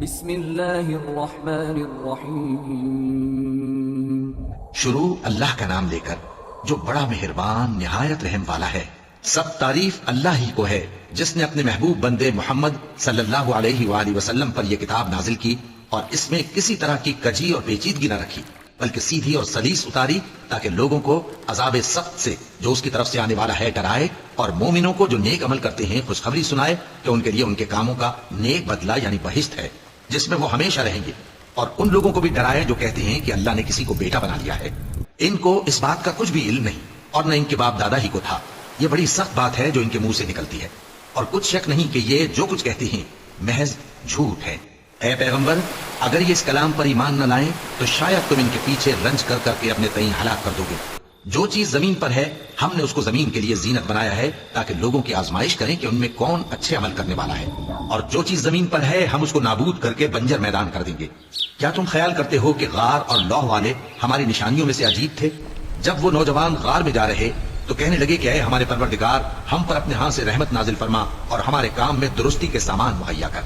بسم اللہ الرحمن الرحیم. شروع اللہ کا نام لے کر جو بڑا مہربان نہایت رحم والا ہے. سب تعریف اللہ ہی کو ہے جس نے اپنے محبوب بندے محمد صلی اللہ علیہ وآلہ وسلم پر یہ کتاب نازل کی اور اس میں کسی طرح کی کجی اور پیچیدگی نہ رکھی بلکہ سیدھی اور سلیس اتاری تاکہ لوگوں کو عذاب سخت سے جو اس کی طرف سے آنے والا ہے ڈرائے اور مومنوں کو جو نیک عمل کرتے ہیں خوشخبری سنائے کہ ان کے لیے ان کے کاموں کا نیک بدلہ یعنی بہشت ہے جس میں وہ ہمیشہ رہیں گے، اور ان لوگوں کو بھی ڈرائے جو کہتے ہیں کہ اللہ نے کسی کو بیٹا بنا لیا ہے. ان کو اس بات کا کچھ بھی علم نہیں اور نہ ان کے باپ دادا ہی کو تھا. یہ بڑی سخت بات ہے جو ان کے منہ سے نکلتی ہے اور کچھ شک نہیں کہ یہ جو کچھ کہتے ہیں محض جھوٹ ہے. اے پیغمبر، اگر یہ اس کلام پر ایمان نہ لائیں تو شاید تم ان کے پیچھے رنج کر کر کے اپنے تئیں ہلاک کر دو گے. جو چیز زمین پر ہے ہم نے اس کو زمین کے لیے زینت بنایا ہے تاکہ لوگوں کی آزمائش کریں کہ ان میں کون اچھے عمل کرنے والا ہے، اور جو چیز زمین پر ہے ہم اس کو نابود کر کے بنجر میدان کر دیں گے. کیا تم خیال کرتے ہو کہ غار اور لوح والے ہماری نشانیوں میں سے عجیب تھے؟ جب وہ نوجوان غار میں جا رہے تو کہنے لگے کہ اے ہمارے پروردگار، ہم پر اپنے ہاں سے رحمت نازل فرما اور ہمارے کام میں درستی کے سامان مہیا کر.